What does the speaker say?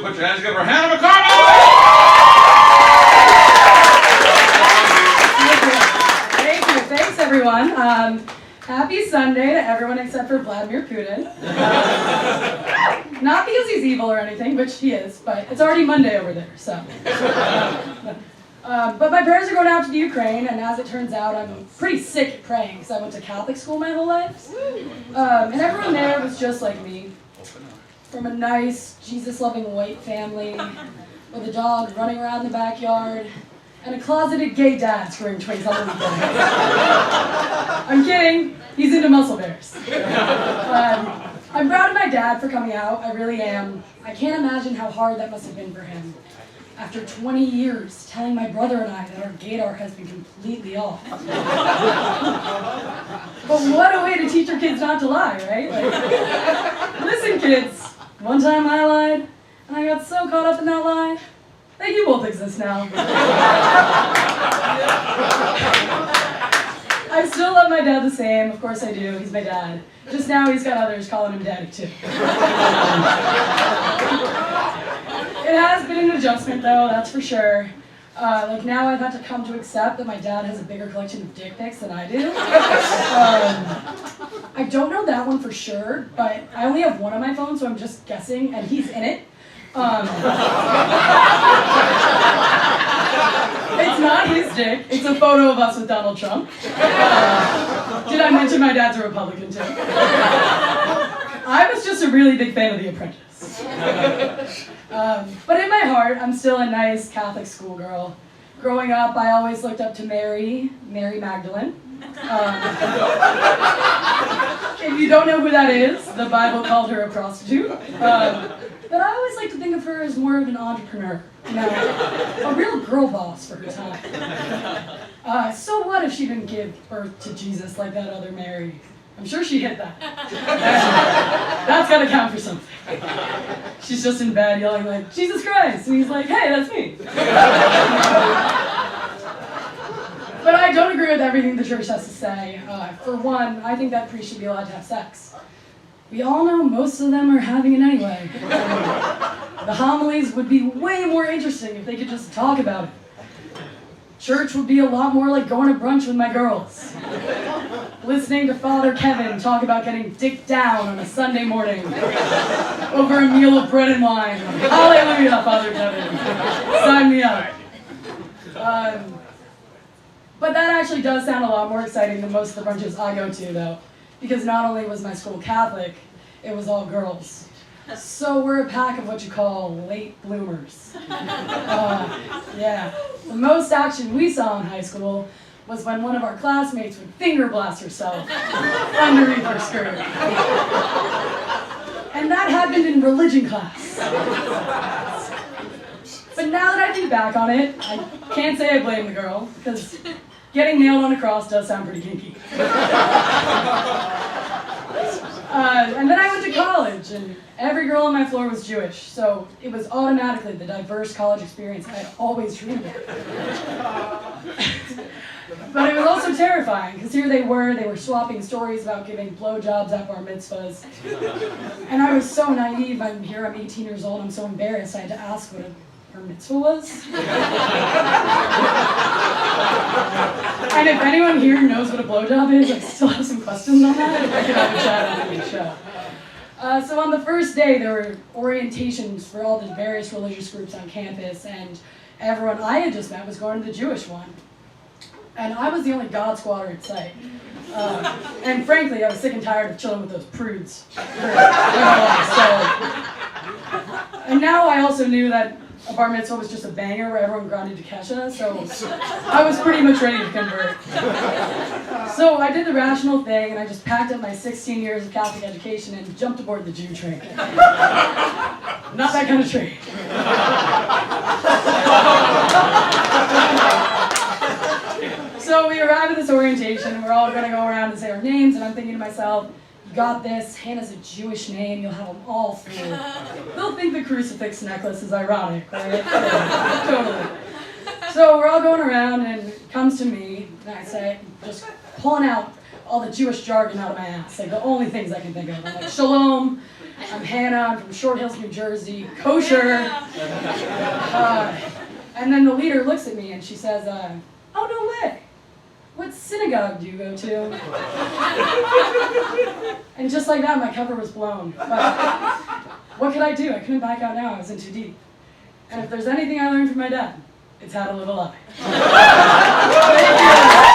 Put your hands together for Hannah MacCormack! Thank you. Thanks, everyone. Happy Sunday to everyone except for Vladimir Putin. Not because he's evil or anything, which he is, but it's already Monday over there, so. But my prayers are going out to the Ukraine, and as it turns out, I'm pretty sick at praying because I went to Catholic school my whole life. And everyone there was just like me. From a nice, Jesus-loving white family, with a dog running around the backyard, and a closeted gay dad screwing twins on the weekend. I'm kidding, he's into muscle bears. I'm proud of my dad for coming out, I really am. I can't imagine how hard that must have been for him. After 20 years telling my brother and I that our gaydar has been completely off. But what a way to teach your kids not to lie, right? Like, listen kids, one time I lied, and I got so caught up in that lie, that you both exist now. I still love my dad the same, of course I do, he's my dad. Just now he's got others calling him daddy too. It has been an adjustment though, that's for sure. Like now I've had to come to accept that my dad has a bigger collection of dick pics than I do. I don't know that one for sure, but I only have one on my phone, so I'm just guessing, and he's in it. It's not his dick, it's a photo of us with Donald Trump. Did I mention my dad's a Republican too? I was just a really big fan of The Apprentice. But in my heart, I'm still a nice Catholic schoolgirl. Growing up, I always looked up to Mary Magdalene. If you don't know who that is, the Bible called her a prostitute. But I always like to think of her as more of an entrepreneur, you know, a real girl boss for her time. So what if she didn't give birth to Jesus like that other Mary? I'm sure she hit that. That's gotta count for something. She's just in bed yelling like, Jesus Christ, and he's like, hey, that's me. But I don't agree with everything the church has to say. For one, I think that priests should be allowed to have sex. We all know most of them are having it anyway. The homilies would be way more interesting if they could just talk about it. Church would be a lot more like going to brunch with my girls. Listening to Father Kevin talk about getting dicked down on a Sunday morning over a meal of bread and wine. Hallelujah, Father Kevin. Sign me up. But that actually does sound a lot more exciting than most of the brunches I go to, though. Because not only was my school Catholic, it was all girls. So we're a pack of what you call late bloomers. Yeah. The most action we saw in high school was when one of our classmates would finger blast herself underneath her skirt. And that happened in religion class. But now that I think back on it, I can't say I blame the girl, because getting nailed on a cross does sound pretty kinky. And then I went to college, and every girl on my floor was Jewish, so it was automatically the diverse college experience I had always dreamed of. But it was also terrifying, because here they were swapping stories about giving blowjobs at bar mitzvahs. And I was so naive, I'm 18 years old, I'm so embarrassed, I had to ask what a bar mitzvah was. And if anyone here knows what a blowjob is, I still have some questions on that. I could have a chat after the show. So on the first day, there were orientations for all the various religious groups on campus, and everyone I had just met was going to the Jewish one. And I was the only God squatter in sight. And frankly, I was sick and tired of chilling with those prudes. And now I also knew that a bar mitzvah was just a banger where everyone grinded to Kesha, so I was pretty much ready to convert. So I did the rational thing, and I just packed up my 16 years of Catholic education and jumped aboard the Jew train. Not that kind of train. So we arrive at this orientation, and we're all going to go around and say our names, and I'm thinking to myself, you got this, Hannah's a Jewish name, you'll have them all fooled. They'll think the crucifix necklace is ironic, right? Totally. So we're all going around, and it comes to me, and I say, just pulling out all the Jewish jargon out of my ass, like the only things I can think of. I'm like, shalom, I'm Hannah, I'm from Short Hills, New Jersey, kosher. And then the leader looks at me and she says, oh, no way. What synagogue do you go to? And just like that, my cover was blown. But what could I do? I couldn't back out now, I was in too deep. And if there's anything I learned from my dad, it's how to live a lie. Thank you.